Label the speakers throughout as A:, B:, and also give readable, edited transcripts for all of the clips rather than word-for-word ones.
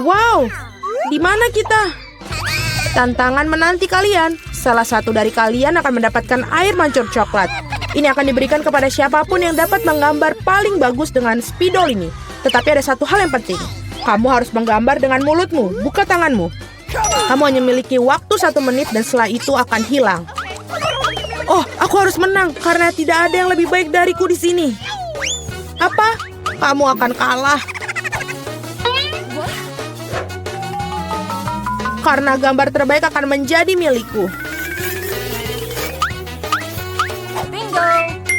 A: Wow, di mana kita? Tantangan menanti kalian. Salah satu dari kalian akan mendapatkan air mancur coklat. Ini akan diberikan kepada siapapun yang dapat menggambar paling bagus dengan spidol ini. Tetapi ada satu hal yang penting. Kamu harus menggambar dengan mulutmu, bukan tanganmu. Kamu hanya memiliki waktu 1 menit dan setelah itu akan hilang. Oh, aku harus menang karena tidak ada yang lebih baik dariku di sini. Apa? Kamu akan kalah. Karena gambar terbaik akan menjadi milikku.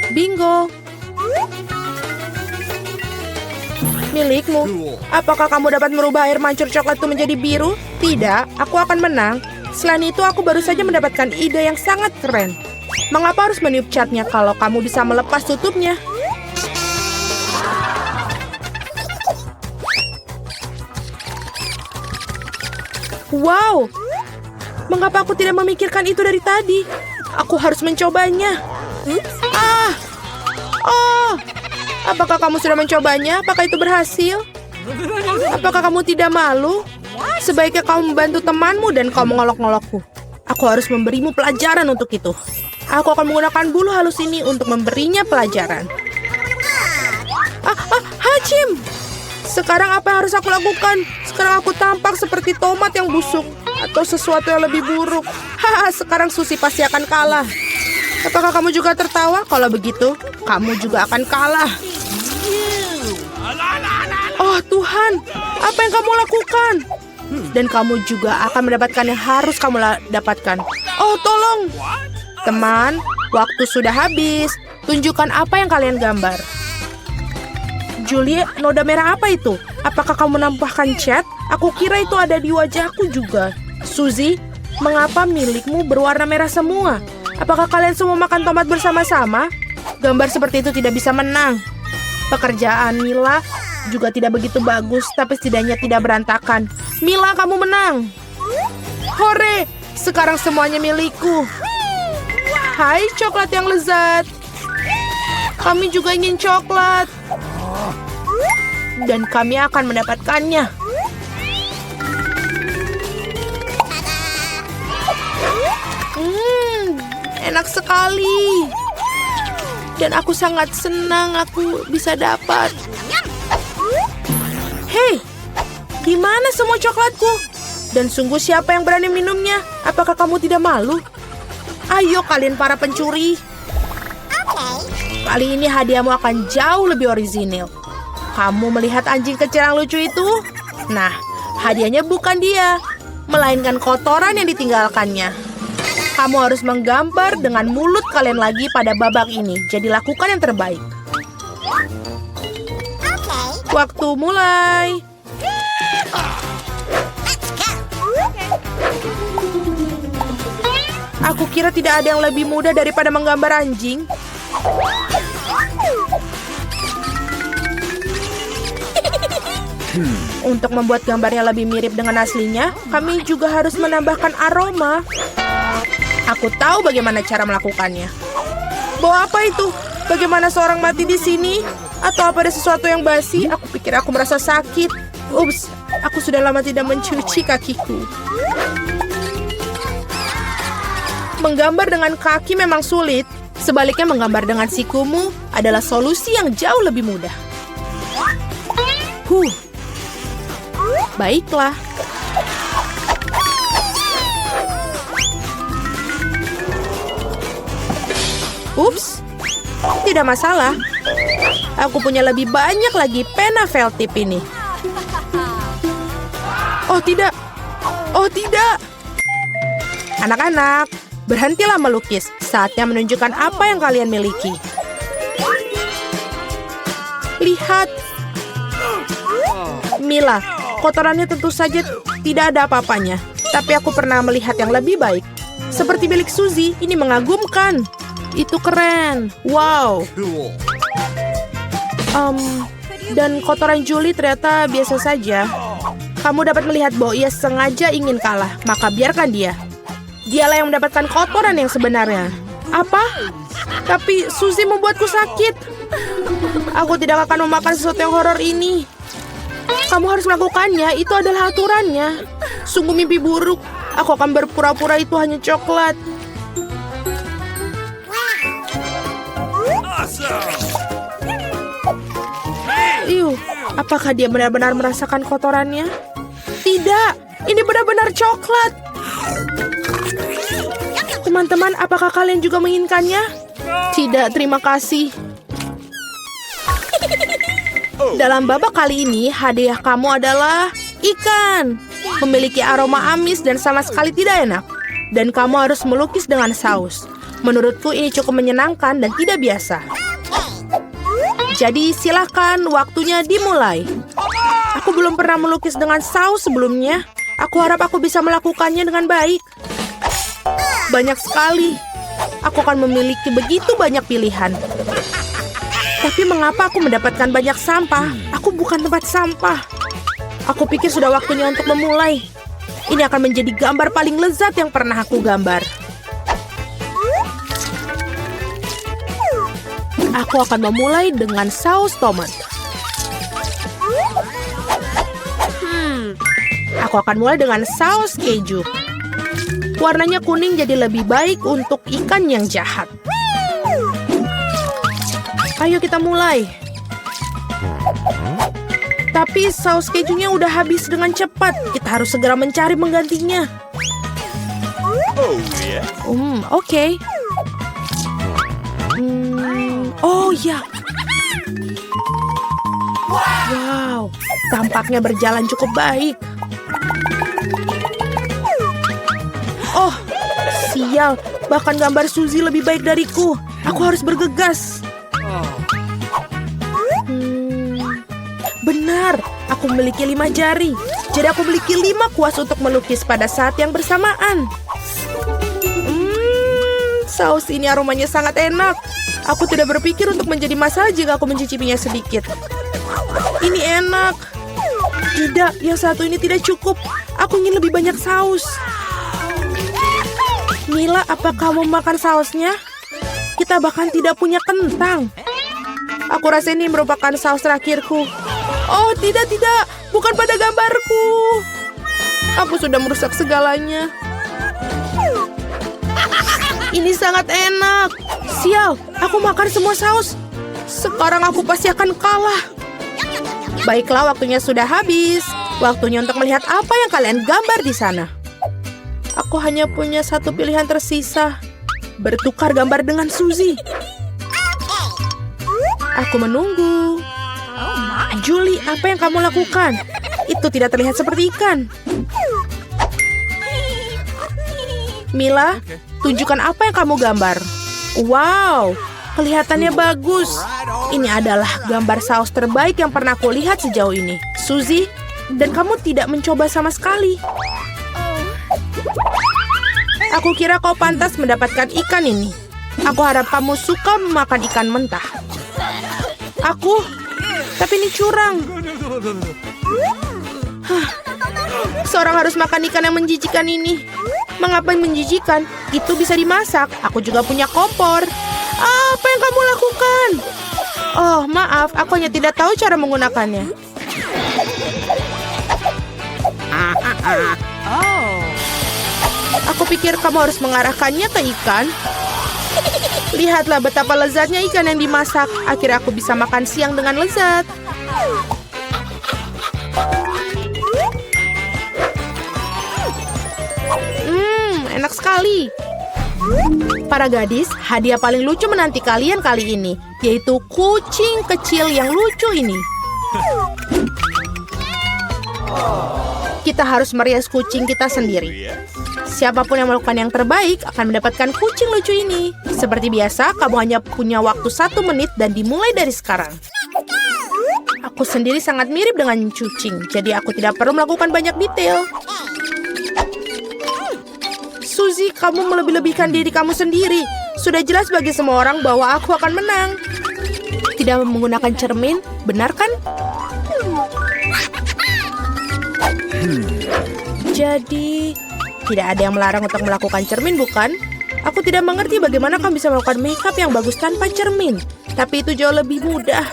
A: Bingo. Milikmu. Apakah kamu dapat merubah air mancur coklat itu menjadi biru? Tidak, aku akan menang. Selain itu, aku baru saja mendapatkan ide yang sangat keren. Mengapa harus meniup catnya kalau kamu bisa melepas tutupnya? Wow, mengapa aku tidak memikirkan itu dari tadi? Aku harus mencobanya. Oh, apakah kamu sudah mencobanya? Apakah itu berhasil? Apakah kamu tidak malu? Sebaiknya kamu membantu temanmu dan kau mengolok-ngolokku. Aku harus memberimu pelajaran untuk itu. Aku akan menggunakan bulu halus ini untuk memberinya pelajaran. Hachim! Sekarang apa yang harus aku lakukan? Sekarang aku tampak seperti tomat yang busuk. Atau sesuatu yang lebih buruk. Sekarang Susi pasti akan kalah. Apakah kamu juga tertawa? Kalau begitu, kamu juga akan kalah. Oh Tuhan, apa yang kamu lakukan? Dan kamu juga akan mendapatkan yang harus kamu dapatkan. Oh tolong. Teman, waktu sudah habis. Tunjukkan apa yang kalian gambar. Julie, noda merah apa itu? Apakah kamu menambahkan cat? Aku kira itu ada di wajahku juga. Suzy, mengapa milikmu berwarna merah semua? Apakah kalian semua makan tomat bersama-sama? Gambar seperti itu tidak bisa menang. Pekerjaan Mila juga tidak begitu bagus, tapi setidaknya tidak berantakan. Mila, kamu menang. Hore, sekarang semuanya milikku. Hai, coklat yang lezat. Kami juga ingin coklat. Dan kami akan mendapatkannya. Enak sekali. Dan aku sangat senang aku bisa dapat. Hei, di mana semua coklatku? Dan sungguh siapa yang berani minumnya? Apakah kamu tidak malu? Ayo kalian para pencuri. Kali ini hadiahmu akan jauh lebih orisinil. Kamu melihat anjing kecil yang lucu itu? Nah, hadiahnya bukan dia, melainkan kotoran yang ditinggalkannya. Kamu harus menggambar dengan mulut kalian lagi pada babak ini. Jadi lakukan yang terbaik. Waktu mulai. Aku kira tidak ada yang lebih mudah daripada menggambar anjing. Untuk membuat gambarnya lebih mirip dengan aslinya, kami juga harus menambahkan aroma. Aku tahu bagaimana cara melakukannya. Bau apa itu? Bagaimana seorang mati di sini? Atau apa ada sesuatu yang basi? Aku pikir aku merasa sakit. Ups, aku sudah lama tidak mencuci kakiku. Menggambar dengan kaki memang sulit. Sebaliknya menggambar dengan sikumu adalah solusi yang jauh lebih mudah. Baiklah. Ups, tidak masalah. Aku punya lebih banyak lagi pena felt tip ini. Oh tidak. Oh tidak. Anak-anak, berhentilah melukis. Saatnya menunjukkan apa yang kalian miliki. Lihat. Mila, kotorannya tentu saja tidak ada apa-apanya. Tapi aku pernah melihat yang lebih baik. Seperti milik Suzy, ini mengagumkan. Itu keren. Wow. Dan kotoran Julie ternyata biasa saja. Kamu dapat melihat bahwa ia sengaja ingin kalah. Maka biarkan dia. Dialah yang mendapatkan kotoran yang sebenarnya. Apa? Tapi Suzy membuatku sakit. Aku tidak akan memakan sesuatu yang horor ini. Kamu harus melakukannya, itu adalah aturannya. Sungguh mimpi buruk. Aku akan berpura-pura itu hanya coklat. Apakah dia benar-benar merasakan kotorannya? Tidak, ini benar-benar coklat. Teman-teman, apakah kalian juga menginginkannya? Tidak, terima kasih. Dalam babak kali ini, hadiah kamu adalah ikan. Memiliki aroma amis dan sama sekali tidak enak. Dan kamu harus melukis dengan saus. Menurutku ini cukup menyenangkan dan tidak biasa. Jadi silakan, waktunya dimulai. Aku belum pernah melukis dengan saus sebelumnya. Aku harap aku bisa melakukannya dengan baik. Banyak sekali. Aku akan memiliki begitu banyak pilihan. Tapi mengapa aku mendapatkan banyak sampah? Aku bukan tempat sampah. Aku pikir sudah waktunya untuk memulai. Ini akan menjadi gambar paling lezat yang pernah aku gambar. Aku akan memulai dengan saus tomat. Aku akan mulai dengan saus keju. Warnanya kuning jadi lebih baik untuk ikan yang jahat. Ayo kita mulai. Tapi saus kejunya udah habis dengan cepat. Kita harus segera mencari penggantinya. Oke. Oh ya. Wow, tampaknya berjalan cukup baik. Oh, sial. Bahkan gambar Suzy lebih baik dariku. Aku harus bergegas. Benar, aku memiliki 5 jari. Jadi aku memiliki 5 kuas untuk melukis pada saat yang bersamaan. Saus ini aromanya sangat enak. Aku tidak berpikir untuk menjadi masalah jika aku mencicipinya sedikit. Ini enak. Tidak, yang satu ini tidak cukup. Aku ingin lebih banyak saus. Mila, apa kamu makan sausnya? Kita bahkan tidak punya kentang. Aku rasa ini merupakan saus terakhirku. Oh, tidak. Bukan pada gambarku. Aku sudah merusak segalanya. Ini sangat enak. Sial, aku makan semua saus. Sekarang aku pasti akan kalah. Baiklah, waktunya sudah habis. Waktunya untuk melihat apa yang kalian gambar di sana. Aku hanya punya satu pilihan tersisa. Bertukar gambar dengan Suzy. Aku menunggu. Julie, apa yang kamu lakukan? Itu tidak terlihat seperti ikan. Mila, tunjukkan apa yang kamu gambar. Wow, kelihatannya bagus. Ini adalah gambar saus terbaik yang pernah aku lihat sejauh ini. Suzy, dan kamu tidak mencoba sama sekali. Aku kira kau pantas mendapatkan ikan ini. Aku harap kamu suka memakan ikan mentah. Tapi ini curang. Seorang harus makan ikan yang menjijikan ini. Mengapa menjijikan? Itu bisa dimasak. Aku juga punya kompor. Apa yang kamu lakukan? Oh, maaf. Aku hanya tidak tahu cara menggunakannya. Aku pikir kamu harus mengarahkannya ke ikan. Lihatlah betapa lezatnya ikan yang dimasak. Akhirnya aku bisa makan siang dengan lezat. Enak sekali. Para gadis, hadiah paling lucu menanti kalian kali ini, yaitu kucing kecil yang lucu ini. Kita harus merias kucing kita sendiri. Siapapun yang melakukan yang terbaik akan mendapatkan kucing lucu ini. Seperti biasa, kamu hanya punya waktu 1 menit dan dimulai dari sekarang. Aku sendiri sangat mirip dengan kucing, jadi aku tidak perlu melakukan banyak detail. Suzy, kamu melebih-lebihkan diri kamu sendiri. Sudah jelas bagi semua orang bahwa aku akan menang. Tidak menggunakan cermin, benar kan? Jadi, tidak ada yang melarang untuk melakukan cermin, bukan? Aku tidak mengerti bagaimana kamu bisa melakukan makeup yang bagus tanpa cermin. Tapi itu jauh lebih mudah.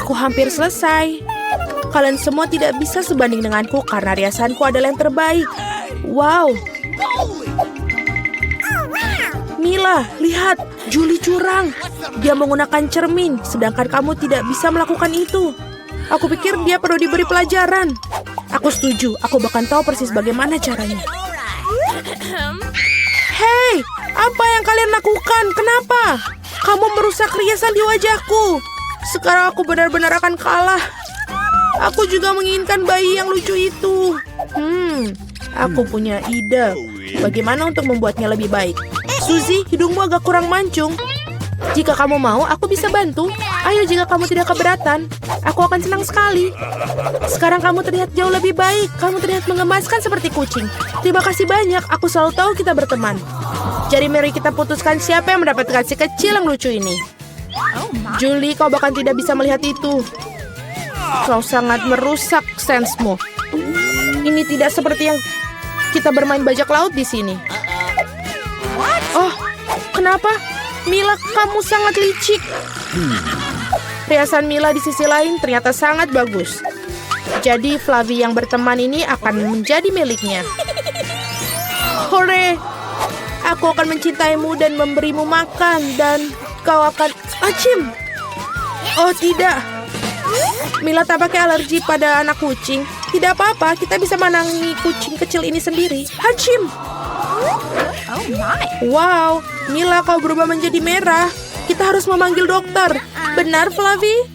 A: Aku hampir selesai. Kalian semua tidak bisa sebanding denganku karena riasanku adalah yang terbaik. Wow. Mila, lihat. Julie curang. Dia menggunakan cermin, sedangkan kamu tidak bisa melakukan itu. Aku pikir dia perlu diberi pelajaran. Aku setuju. Aku bahkan tahu persis bagaimana caranya. Hei, apa yang kalian lakukan? Kenapa? Kamu merusak riasan di wajahku. Sekarang aku benar-benar akan kalah. Aku juga menginginkan bayi yang lucu itu. Aku punya ide. Bagaimana untuk membuatnya lebih baik? Suzy, hidungmu agak kurang mancung. Jika kamu mau, aku bisa bantu. Ayo, jika kamu tidak keberatan, aku akan senang sekali. Sekarang kamu terlihat jauh lebih baik. Kamu terlihat mengemaskan seperti kucing. Terima kasih banyak. Aku selalu tahu kita berteman. Jadi mari kita putuskan siapa yang mendapatkan si kecil yang lucu ini. Julie, kau bahkan tidak bisa melihat itu. Kau sangat merusak sensemu. Ini tidak seperti yang kita bermain bajak laut di sini. Oh, kenapa? Mila, kamu sangat licik. Riasan Mila di sisi lain ternyata sangat bagus. Jadi Flavie yang berteman ini akan menjadi miliknya. Hore! Aku akan mencintaimu dan memberimu makan dan kau akan... Acim! Oh tidak. Mila tampaknya alergi pada anak kucing. Tidak apa-apa, kita bisa menangani kucing kecil ini sendiri. Hacim! Wow, Mila, kau berubah menjadi merah. Kita harus memanggil dokter. Benar, Flavie?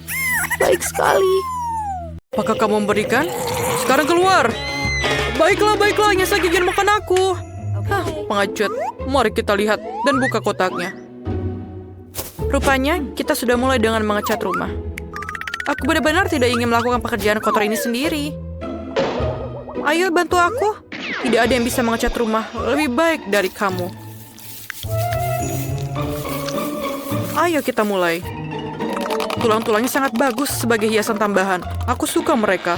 A: Baik sekali.
B: Apakah kamu memberikan? Sekarang keluar. Baiklah, hanya saja jangan makan aku. Pengecut. Mari kita lihat dan buka kotaknya. Rupanya kita sudah mulai dengan mengecat rumah. Aku benar-benar tidak ingin melakukan pekerjaan kotor ini sendiri. Ayo bantu aku. Tidak ada yang bisa mengecat rumah lebih baik dari kamu. Ayo kita mulai. Tulang-tulangnya sangat bagus sebagai hiasan tambahan. Aku suka mereka.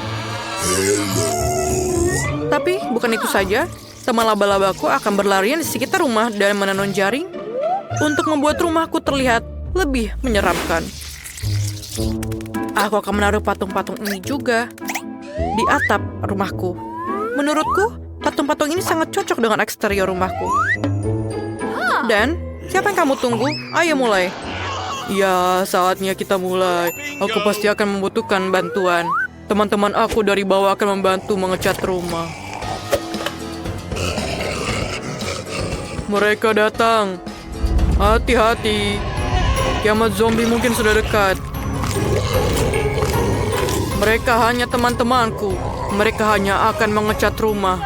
B: Tapi bukan itu saja. Teman laba-labaku akan berlarian di sekitar rumah dan menenun jaring untuk membuat rumahku terlihat lebih menyeramkan. Aku akan menaruh patung-patung ini juga di atap rumahku. Menurutku, patung-patung ini sangat cocok dengan eksterior rumahku. Dan, siapa yang kamu tunggu? Ayo mulai. Ya, saatnya kita mulai. Aku pasti akan membutuhkan bantuan. Teman-teman aku dari bawah akan membantu mengecat rumah. Mereka datang. Hati-hati. Kiamat zombie mungkin sudah dekat. Mereka hanya teman-temanku. Mereka hanya akan mengecat rumah.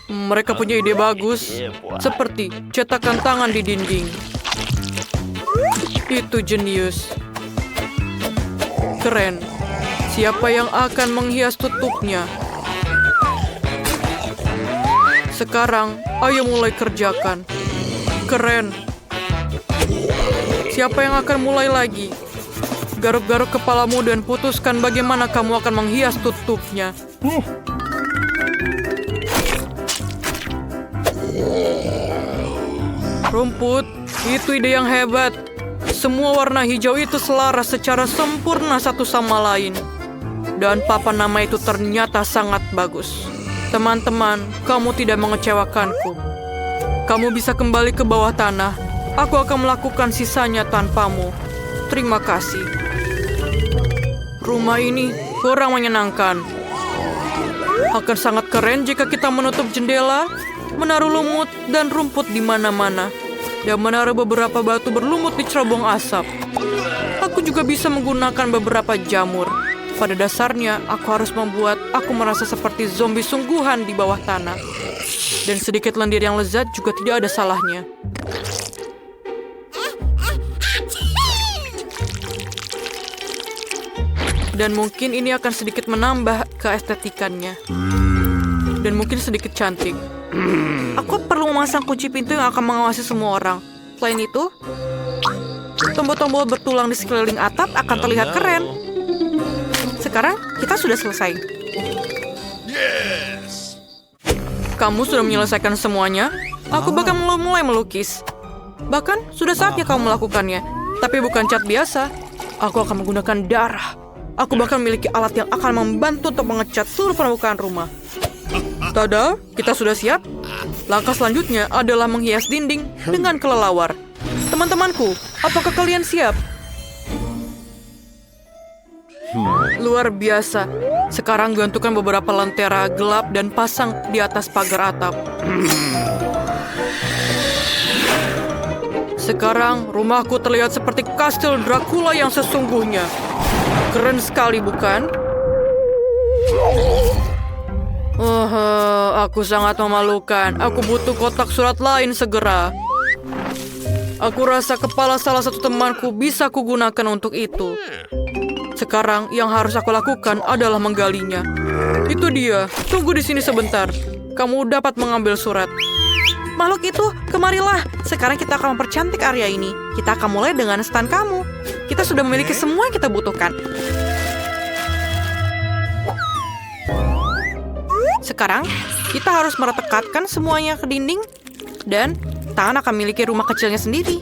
B: Mereka punya ide bagus, seperti cetakan tangan di dinding. Itu jenius. Keren. Siapa yang akan menghias tutupnya? Sekarang, ayo mulai kerjakan. Keren. Siapa yang akan mulai lagi? Garuk-garuk kepalamu dan putuskan bagaimana kamu akan menghias tutupnya. Rumput, itu ide yang hebat. Semua warna hijau itu selaras secara sempurna satu sama lain. Dan papan nama itu ternyata sangat bagus. Teman-teman, kamu tidak mengecewakanku. Kamu bisa kembali ke bawah tanah. Aku akan melakukan sisanya tanpamu. Terima kasih. Rumah ini kurang menyenangkan. Akan sangat keren jika kita menutup jendela, menaruh lumut dan rumput di mana-mana, dan menaruh beberapa batu berlumut di cerobong asap. Aku juga bisa menggunakan beberapa jamur. Pada dasarnya, aku harus membuat aku merasa seperti zombie sungguhan di bawah tanah. Dan sedikit lendir yang lezat juga tidak ada salahnya. Dan mungkin ini akan sedikit menambah keestetikannya. Dan mungkin sedikit cantik. Aku perlu memasang kunci pintu yang akan mengawasi semua orang. Selain itu, tombol-tombol bertulang di sekeliling atap akan terlihat keren. Sekarang kita sudah selesai. Kamu sudah menyelesaikan semuanya? Aku bahkan mulai melukis. Bahkan sudah saatnya kamu melakukannya. Tapi bukan cat biasa. Aku akan menggunakan darah. Aku bahkan memiliki alat yang akan membantu untuk mengecat seluruh permukaan rumah. Tada, kita sudah siap. Langkah selanjutnya adalah menghias dinding dengan kelelawar. Teman-temanku, apakah kalian siap? Luar biasa. Sekarang gantungkan beberapa lentera gelap dan pasang di atas pagar atap. Sekarang rumahku terlihat seperti kastil Dracula yang sesungguhnya. Keren sekali, bukan? Aku sangat memalukan. Aku butuh kotak surat lain segera. Aku rasa kepala salah satu temanku bisa kugunakan untuk itu. Sekarang yang harus aku lakukan adalah menggalinya. Itu dia. Tunggu di sini sebentar. Kamu dapat mengambil surat. Makhluk itu, kemarilah. Sekarang kita akan mempercantik area ini. Kita akan mulai dengan stan kamu. Kita sudah memiliki semua yang kita butuhkan. Sekarang, kita harus meretekatkan semuanya ke dinding. Dan tangan akan memiliki rumah kecilnya sendiri.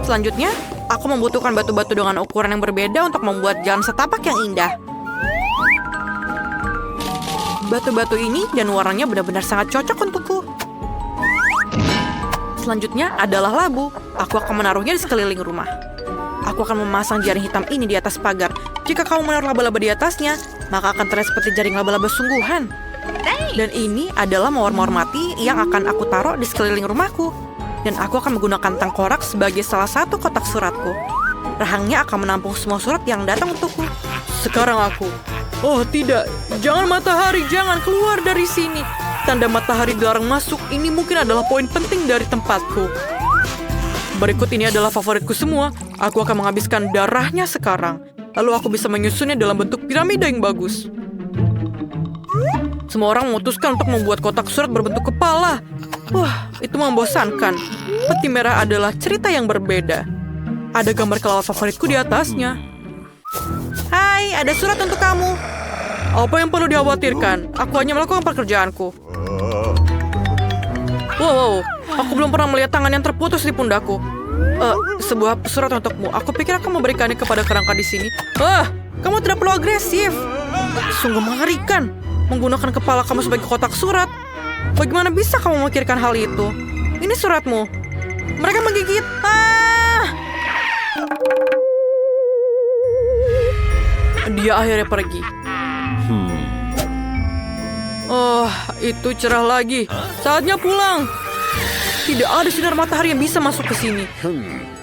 B: Selanjutnya, aku membutuhkan batu-batu dengan ukuran yang berbeda untuk membuat jalan setapak yang indah. Batu-batu ini dan warnanya benar-benar sangat cocok untukku. Selanjutnya adalah labu. Aku akan menaruhnya di sekeliling rumah. Aku akan memasang jaring hitam ini di atas pagar. Jika kamu menaruh laba-laba di atasnya, maka akan terlihat seperti jaring laba-laba sungguhan. Dan ini adalah mawar-mawar mati yang akan aku taruh di sekeliling rumahku. Dan aku akan menggunakan tengkorak sebagai salah satu kotak suratku. Rahangnya akan menampung semua surat yang datang untukku. Sekarang aku. Oh tidak, jangan matahari, jangan keluar dari sini. Tanda matahari dilarang masuk ini mungkin adalah poin penting dari tempatku. Berikut ini adalah favoritku semua. Aku akan menghabiskan darahnya sekarang. Lalu aku bisa menyusunnya dalam bentuk piramida yang bagus. Semua orang memutuskan untuk membuat kotak surat berbentuk kepala. Wah, itu membosankan. Peti merah adalah cerita yang berbeda. Ada gambar kelawar favoritku di atasnya. Hai, ada surat untuk kamu. Apa yang perlu dikhawatirkan? Aku hanya melakukan pekerjaanku. Wow, aku belum pernah melihat tangan yang terputus di pundakku. Sebuah surat untukmu. Aku pikir aku memberikannya kepada kerangka di sini. Kamu tidak perlu agresif. Sungguh mengerikan. Menggunakan kepala kamu sebagai kotak surat. Bagaimana bisa kamu memikirkan hal itu? Ini suratmu. Mereka menggigit. Dia akhirnya pergi. Oh, itu cerah lagi. Saatnya pulang. Tidak ada sinar matahari yang bisa masuk ke sini.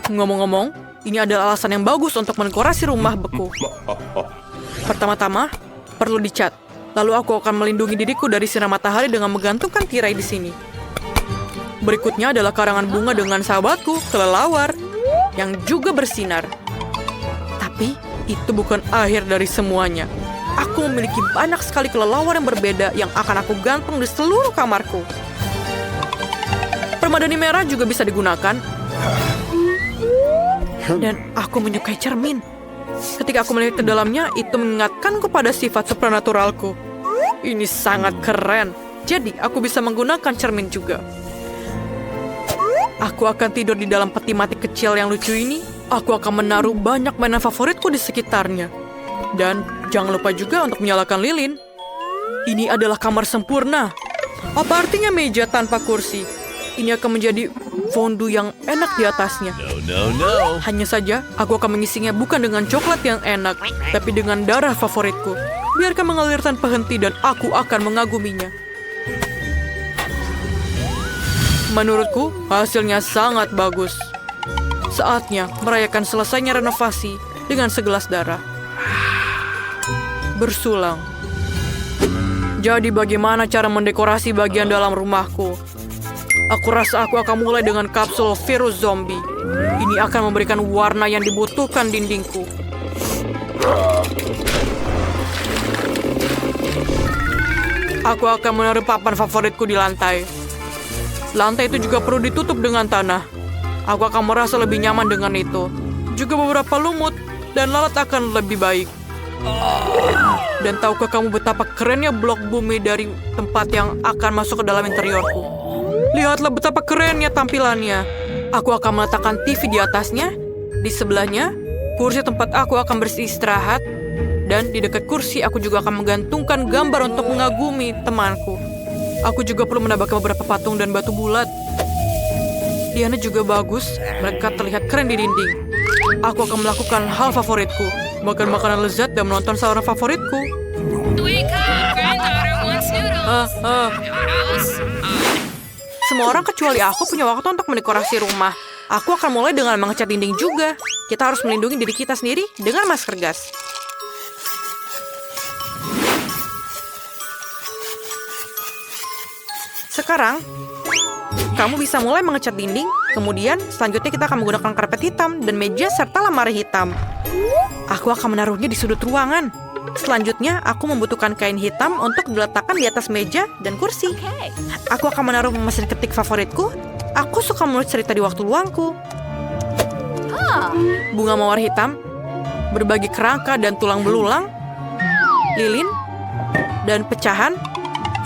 B: Ngomong-ngomong, ini adalah alasan yang bagus untuk mendekorasi rumah beku. Pertama-tama, perlu dicat. Lalu aku akan melindungi diriku dari sinar matahari dengan menggantungkan tirai di sini. Berikutnya adalah karangan bunga dengan sahabatku, kelelawar, yang juga bersinar. Tapi, itu bukan akhir dari semuanya. Aku memiliki banyak sekali kelelawar yang berbeda yang akan aku gantung di seluruh kamarku. Permadani merah juga bisa digunakan. Dan aku menyukai cermin. Ketika aku melihat ke dalamnya, itu mengingatkanku pada sifat supranaturalku. Ini sangat keren. Jadi, aku bisa menggunakan cermin juga. Aku akan tidur di dalam peti mati kecil yang lucu ini. Aku akan menaruh banyak mainan favoritku di sekitarnya. Dan jangan lupa juga untuk menyalakan lilin. Ini adalah kamar sempurna. Apa artinya meja tanpa kursi? Ini akan menjadi fondue yang enak di atasnya. Hanya saja, aku akan mengisinya bukan dengan coklat yang enak, tapi dengan darah favoritku. Biarkan mengalir tanpa henti dan aku akan mengaguminya. Menurutku, hasilnya sangat bagus. Saatnya merayakan selesainya renovasi dengan segelas darah. Bersulang. Jadi bagaimana cara mendekorasi bagian dalam rumahku? Aku rasa aku akan mulai dengan kapsul virus zombie. Ini akan memberikan warna yang dibutuhkan dindingku. Aku akan menaruh papan favoritku di lantai. Lantai itu juga perlu ditutup dengan tanah. Aku akan merasa lebih nyaman dengan itu. Juga beberapa lumut dan lalat akan lebih baik. Dan tahukah kamu betapa kerennya blok bumi dari tempat yang akan masuk ke dalam interiorku? Lihatlah betapa kerennya tampilannya. Aku akan meletakkan TV di atasnya. Di sebelahnya, kursi tempat aku akan beristirahat. Dan di dekat kursi, aku juga akan menggantungkan gambar untuk mengagumi temanku. Aku juga perlu menambahkan beberapa patung dan batu bulat. Diana juga bagus. Mereka terlihat keren di dinding. Aku akan melakukan hal favoritku. Makan makanan lezat dan menonton seorang favoritku.
C: Wake up! Granddaughter wants noodles.
B: Semua orang kecuali aku punya waktu untuk mendekorasi rumah. Aku akan mulai dengan mengecat dinding juga. Kita harus melindungi diri kita sendiri dengan masker gas. Sekarang, kamu bisa mulai mengecat dinding. Kemudian, selanjutnya kita akan menggunakan karpet hitam dan meja serta lemari hitam. Aku akan menaruhnya di sudut ruangan. Selanjutnya, aku membutuhkan kain hitam untuk diletakkan di atas meja dan kursi. Aku akan menaruh mesin ketik favoritku. Aku suka menulis cerita di waktu luangku. Bunga mawar hitam, berbagi kerangka dan tulang belulang, lilin, dan pecahan.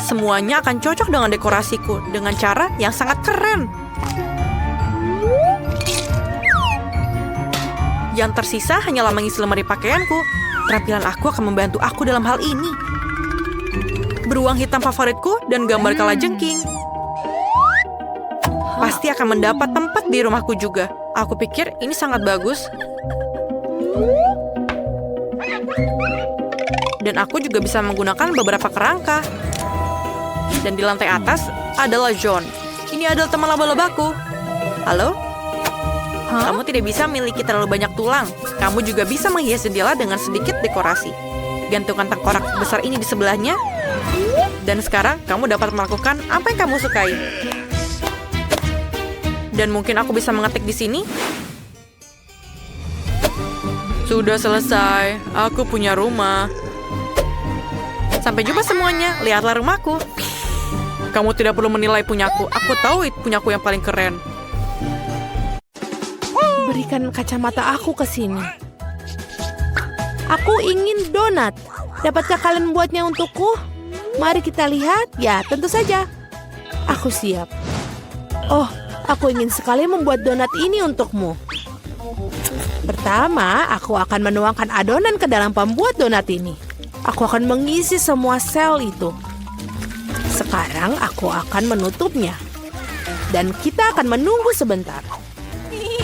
B: Semuanya akan cocok dengan dekorasiku dengan cara yang sangat keren. Yang tersisa hanyalah mengisi lemari pakaianku. Keterampilan aku akan membantu aku dalam hal ini. Beruang hitam favoritku dan gambar kalajengking. Pasti akan mendapat tempat di rumahku juga. Aku pikir ini sangat bagus. Dan aku juga bisa menggunakan beberapa kerangka. Dan di lantai atas adalah John. Ini adalah teman laba-labaku. Halo? Kamu tidak bisa memiliki terlalu banyak tulang. Kamu juga bisa menghias jendela dengan sedikit dekorasi. Gantungkan tengkorak besar ini di sebelahnya. Dan sekarang kamu dapat melakukan apa yang kamu sukai. Dan mungkin aku bisa mengetik di sini. Sudah selesai. Aku punya rumah. Sampai jumpa semuanya. Lihatlah rumahku. Kamu tidak perlu menilai punyaku. Aku tahu punyaku yang paling keren.
A: Berikan kacamata aku ke sini. Aku ingin donat. Dapatkah kalian membuatnya untukku? Mari kita lihat. Ya, tentu saja. Aku siap. Oh, aku ingin sekali membuat donat ini untukmu. Pertama, aku akan menuangkan adonan ke dalam pembuat donat ini. Aku akan mengisi semua sel itu. Sekarang aku akan menutupnya. Dan kita akan menunggu sebentar.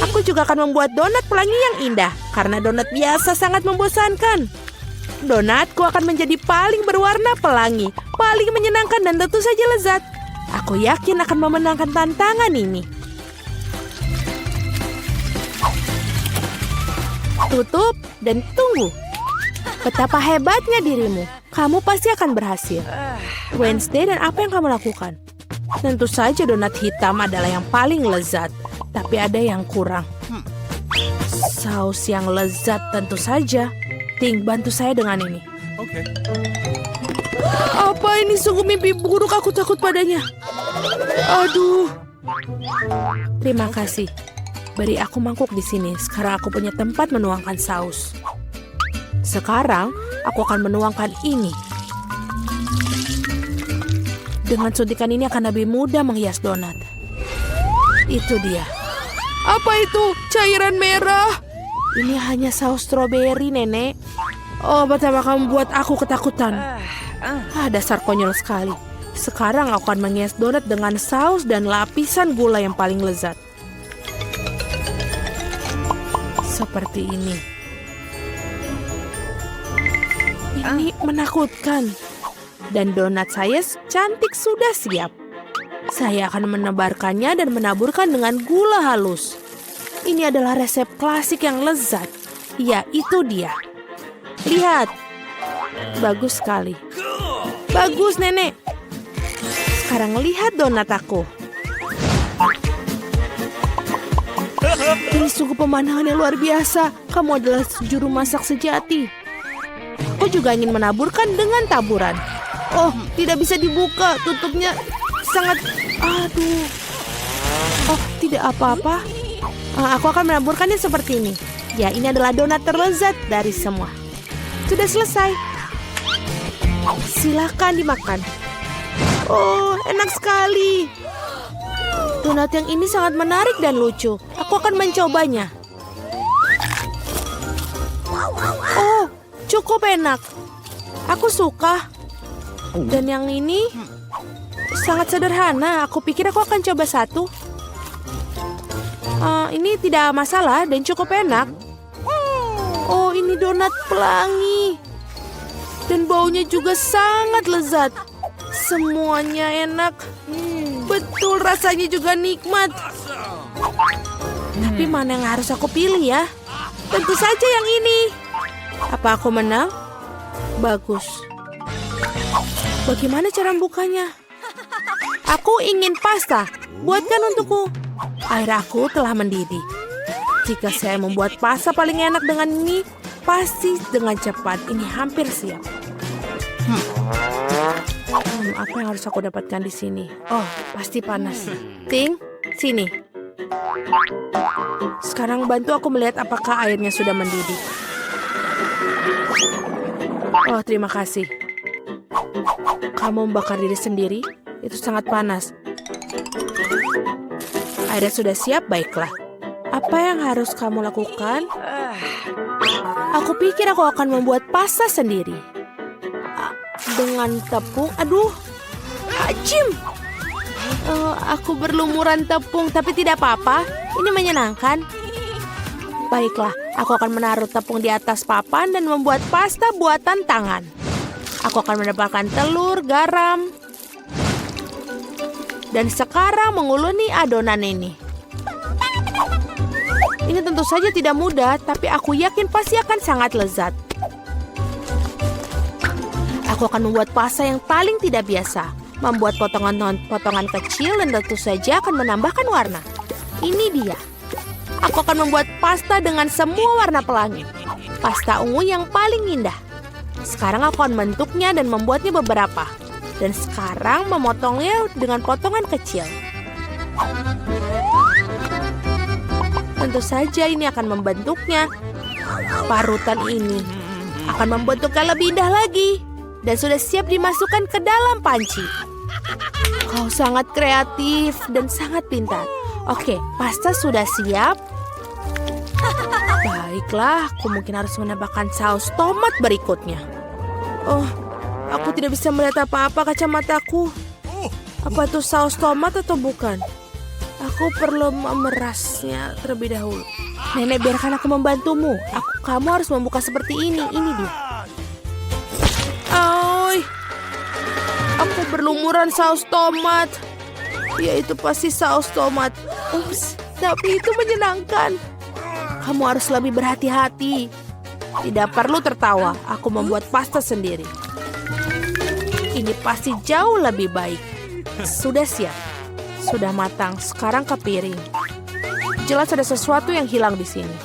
A: Aku juga akan membuat donat pelangi yang indah. Karena donat biasa sangat membosankan. Donatku akan menjadi paling berwarna pelangi, paling menyenangkan dan tentu saja lezat. Aku yakin akan memenangkan tantangan ini. Tutup dan tunggu. Betapa hebatnya dirimu. Kamu pasti akan berhasil. Wednesday, dan apa yang kamu lakukan? Tentu saja donat hitam adalah yang paling lezat. Tapi ada yang kurang. Saus yang lezat tentu saja. Ting, bantu saya dengan ini.
D: Oke.
A: Apa ini sungguh mimpi buruk, aku takut padanya. Aduh. Terima kasih. Beri aku mangkuk di sini. Sekarang aku punya tempat menuangkan saus. Sekarang aku akan menuangkan ini. Dengan suntikan ini akan lebih mudah menghias donat. Itu dia. Apa itu? Cairan merah. Ini hanya saus stroberi, Nenek. Oh, betapa kamu buat aku ketakutan. Dasar konyol sekali. Sekarang aku akan menghias donat dengan saus dan lapisan gula yang paling lezat. Seperti ini. Ini menakutkan. Dan donat saya cantik sudah siap. Saya akan menebarkannya dan menaburkan dengan gula halus. Ini adalah resep klasik yang lezat. Ya, itu dia. Lihat. Bagus sekali. Bagus, Nenek. Sekarang lihat donat aku. Ini sungguh pemandangan yang luar biasa. Kamu adalah juru masak sejati. Aku juga ingin menaburkan dengan taburan. Oh, tidak bisa dibuka. Tutupnya sangat... Aduh. Oh, tidak apa-apa. Aku akan menaburkannya seperti ini. Ya, ini adalah donat terlezat dari semua. Sudah selesai. Silakan dimakan. Oh, enak sekali. Donat yang ini sangat menarik dan lucu. Aku akan mencobanya. Oh, cukup enak. Aku suka. Dan yang ini sangat sederhana. Aku pikir aku akan coba satu. Ini tidak masalah dan cukup enak. Oh, ini donat pelangi. Dan baunya juga sangat lezat. Semuanya enak. Betul, rasanya juga nikmat. Tapi mana yang harus aku pilih ya? Tentu saja yang ini. Apa aku menang? Bagus. Bagaimana cara membukanya? Aku ingin pasta. Buatkan untukku. Air aku telah mendidih. Jika saya membuat pasta paling enak dengan ini, pasti dengan cepat. Ini hampir siap. Apa yang harus aku dapatkan di sini? Oh, pasti panas. Ting, sini. Sekarang bantu aku melihat apakah airnya sudah mendidih. Oh, terima kasih. Kamu membakar diri sendiri? Itu sangat panas. Airnya sudah siap, baiklah. Apa yang harus kamu lakukan? Aku pikir aku akan membuat pasta sendiri. Dengan tepung, aduh, ajim. Aku berlumuran tepung, tapi tidak apa-apa. Ini menyenangkan. Baiklah, aku akan menaruh tepung di atas papan dan membuat pasta buatan tangan. Aku akan mendapatkan telur, garam, dan sekarang menguluni adonan ini. Ini tentu saja tidak mudah, tapi aku yakin pasti akan sangat lezat. Aku akan membuat pasta yang paling tidak biasa. Membuat potongan-potongan kecil dan tentu saja akan menambahkan warna. Ini dia. Aku akan membuat pasta dengan semua warna pelangi. Pasta ungu yang paling indah. Sekarang aku akan membentuknya dan membuatnya beberapa. Dan sekarang memotongnya dengan potongan kecil. Tentu saja ini akan membentuknya. Parutan ini akan membentuknya lebih indah lagi. Dan sudah siap dimasukkan ke dalam panci. Kau sangat kreatif dan sangat pintar. Oke, pasta sudah siap. Baiklah, aku mungkin harus menambahkan saus tomat berikutnya. Oh, aku tidak bisa melihat apa-apa kacamataaku. Apa itu saus tomat atau bukan? Aku perlu memerasnya terlebih dahulu. Nenek, biarkan aku membantumu. Kamu harus membuka seperti ini. Ini dia. Aku berlumuran saus tomat. Ya, itu pasti saus tomat. Ups, tapi itu menyenangkan. Kamu harus lebih berhati-hati. Tidak perlu tertawa. Aku membuat pasta sendiri. Ini pasti jauh lebih baik. Sudah siap. Sudah matang. Sekarang ke piring. Jelas ada sesuatu yang hilang di sini.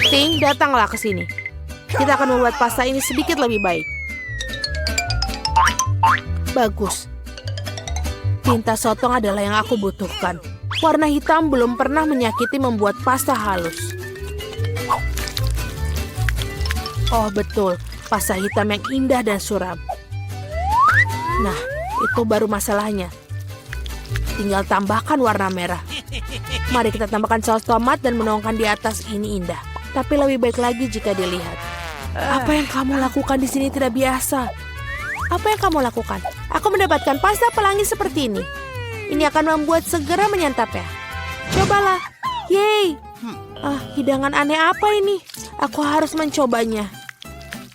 A: Ting, datanglah ke sini. Kita akan membuat pasta ini sedikit lebih baik. Bagus. Tinta sotong adalah yang aku butuhkan. Warna hitam belum pernah menyakiti membuat pasta halus. Oh, betul. Pasta hitam yang indah dan suram. Nah, itu baru masalahnya. Tinggal tambahkan warna merah. Mari kita tambahkan saus tomat dan menuangkan di atas. Ini indah. Tapi lebih baik lagi jika dilihat. Apa yang kamu lakukan di sini tidak biasa. Apa yang kamu lakukan? Aku mendapatkan pasta pelangi seperti ini. Ini akan membuat segera menyantapnya. Cobalah. Yeay. Hidangan aneh apa ini? Aku harus mencobanya.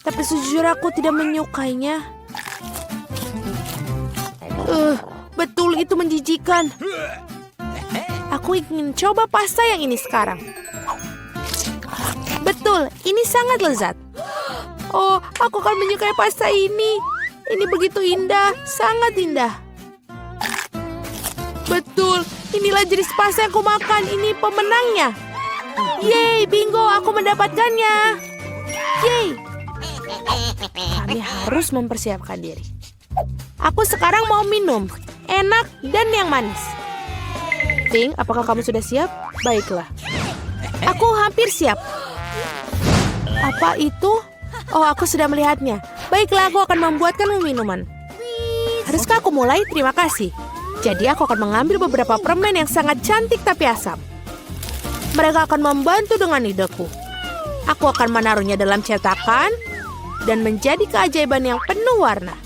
A: Tapi sejujurnya aku tidak menyukainya. Betul, itu menjijikan. Aku ingin coba pasta yang ini sekarang. Betul, ini sangat lezat. Oh, aku akan menyukai pasta ini. Ini begitu indah, sangat indah. Betul, inilah jenis pasta yang aku makan. Ini pemenangnya. Yeay, bingo, aku mendapatkannya. Yeay. Kami harus mempersiapkan diri. Aku sekarang mau minum. Enak dan yang manis. Ting, apakah kamu sudah siap? Baiklah. Aku hampir siap. Apa itu? Oh, aku sudah melihatnya. Baiklah, aku akan membuatkan minuman. Haruskah aku mulai? Terima kasih. Jadi aku akan mengambil beberapa permen yang sangat cantik tapi asam. Mereka akan membantu dengan ideku. Aku akan menaruhnya dalam cetakan dan menjadi keajaiban yang penuh warna.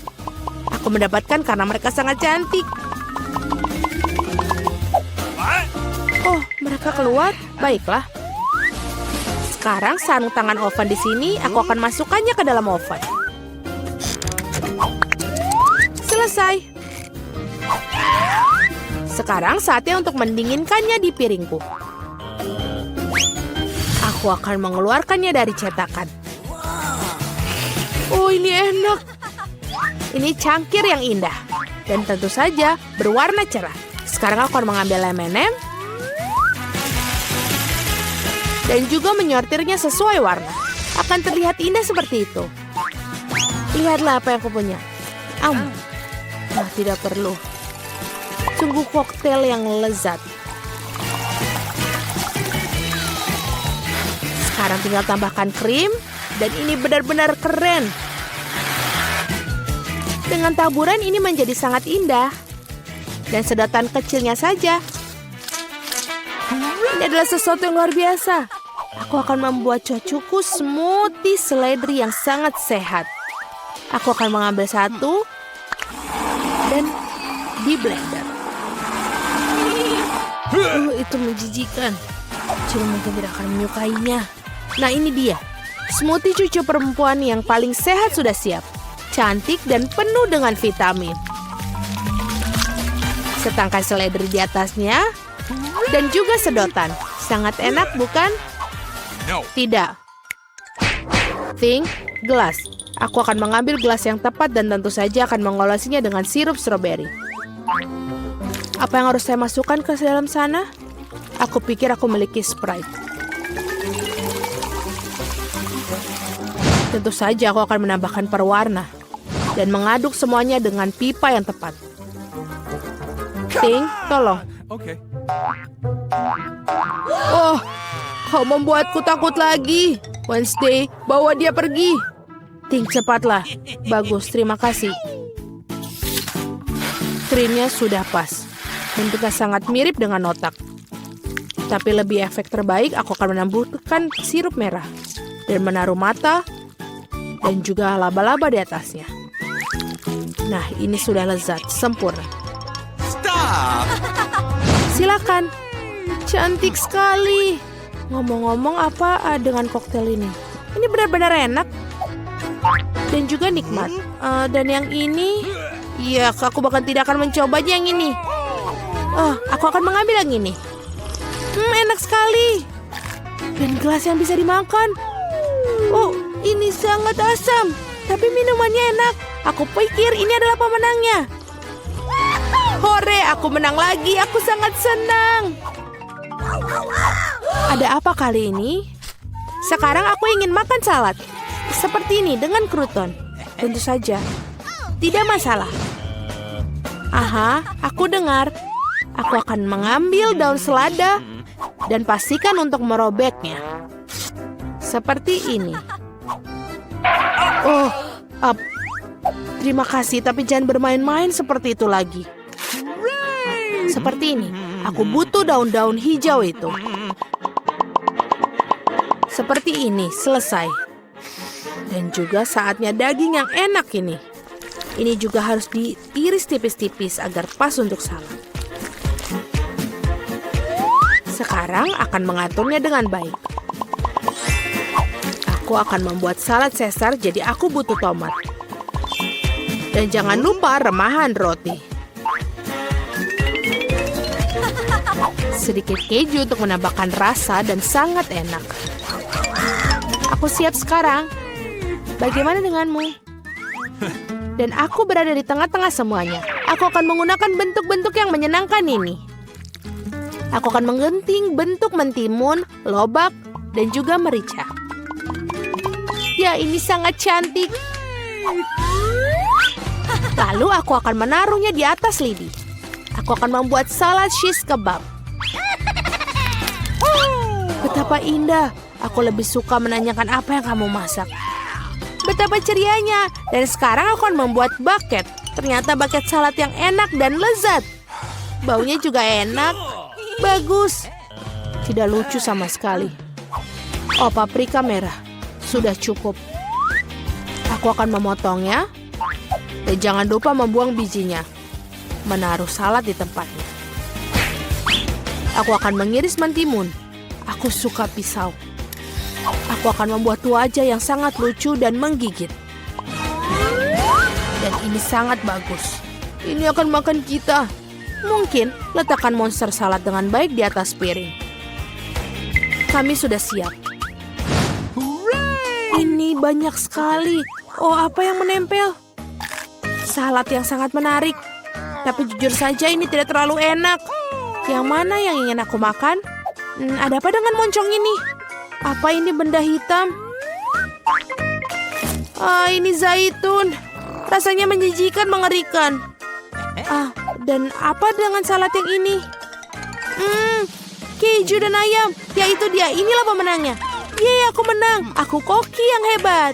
A: Aku mendapatkan karena mereka sangat cantik. Oh, mereka keluar? Baiklah. Sekarang sarung tangan oven di sini, aku akan masukkannya ke dalam oven. Selesai. Sekarang saatnya untuk mendinginkannya di piringku. Aku akan mengeluarkannya dari cetakan. Oh, ini enak. Ini cangkir yang indah. Dan tentu saja berwarna cerah. Sekarang aku akan mengambil M&M dan juga menyortirnya sesuai warna. Akan terlihat indah seperti itu. Lihatlah apa yang aku punya. Tidak perlu. Sungguh koktail yang lezat. Sekarang tinggal tambahkan krim dan ini benar-benar keren. Dengan taburan ini menjadi sangat indah. Dan sedotan kecilnya saja. Ini adalah sesuatu yang luar biasa. Aku akan membuat cucuku smoothie seledri yang sangat sehat. Aku akan mengambil satu dan di blender. Itu menjijikan. Cuma mungkin tidak akan menyukainya. Nah, ini dia. Smoothie cucu perempuan yang paling sehat sudah siap. Cantik dan penuh dengan vitamin. Setangkai seledri di atasnya. Dan juga sedotan. Sangat enak, bukan? Tidak. Think, gelas. Aku akan mengambil gelas yang tepat dan tentu saja akan mengolesinya dengan sirup stroberi. Apa yang harus saya masukkan ke dalam sana? Aku pikir aku memiliki Sprite. Tentu saja aku akan menambahkan perwarna dan mengaduk semuanya dengan pipa yang tepat. Ting, tolong. Oh, kau membuatku takut lagi. Wednesday, bawa dia pergi. Ting, cepatlah. Bagus, terima kasih. Krimnya sudah pas. Bentuknya sangat mirip dengan otak. Tapi lebih efek terbaik, aku akan menambahkan sirup merah. Dan menaruh mata dan juga laba-laba di atasnya. Nah, ini sudah lezat, sempurna. Silakan. Cantik sekali. Ngomong-ngomong apa dengan koktail ini? Ini benar-benar enak. Dan juga nikmat. Dan yang ini, ya, aku bahkan tidak akan mencobanya yang ini. Aku akan mengambil yang ini. Enak sekali. Dan gelas yang bisa dimakan. Oh, ini sangat asam. Tapi minumannya enak. Aku pikir ini adalah pemenangnya. Hore, aku menang lagi. Aku sangat senang. Ada apa kali ini? Sekarang aku ingin makan salad. Seperti ini dengan kruton. Tentu saja. Tidak masalah. Aha, aku dengar. Aku akan mengambil daun selada dan pastikan untuk merobeknya. Seperti ini. Oh, terima kasih, tapi jangan bermain-main seperti itu lagi. Seperti ini. Aku butuh daun-daun hijau itu. Seperti ini, selesai. Dan juga saatnya daging yang enak ini. Ini juga harus diiris tipis-tipis agar pas untuk salad. Sekarang akan mengaturnya dengan baik. Aku akan membuat salad Caesar, jadi aku butuh tomat. Dan jangan lupa remahan roti. Sedikit keju untuk menambahkan rasa dan sangat enak. Aku siap sekarang. Bagaimana denganmu? Dan aku berada di tengah-tengah semuanya. Aku akan menggunakan bentuk-bentuk yang menyenangkan ini. Aku akan menggenting bentuk mentimun, lobak, dan juga merica. Ya, ini sangat cantik. Lalu aku akan menaruhnya di atas lidi. Aku akan membuat salad shish kebab. Betapa indah. Aku lebih suka menanyakan apa yang kamu masak. Betapa cerianya. Dan sekarang aku akan membuat bucket. Ternyata bucket salad yang enak dan lezat. Baunya juga enak. Bagus. Tidak lucu sama sekali. Oh, paprika merah. Sudah cukup. Aku akan memotongnya. Dan jangan lupa membuang bijinya. Menaruh salad di tempatnya. Aku akan mengiris mentimun. Aku suka pisau. Aku akan membuat wajah yang sangat lucu dan menggigit. Dan ini sangat bagus. Ini akan makan kita. Mungkin letakkan monster salad dengan baik di atas piring. Kami sudah siap. Ini banyak sekali. Oh, apa yang menempel? Salad yang sangat menarik. Tapi jujur saja ini tidak terlalu enak. Yang mana yang ingin aku makan? Ada apa dengan moncong ini? Apa ini benda hitam? Ini zaitun. Rasanya menjijikan, mengerikan. Dan apa dengan salad yang ini? Keju dan ayam. Ya itu dia, inilah pemenangnya. Yeay, aku menang. Aku koki yang hebat.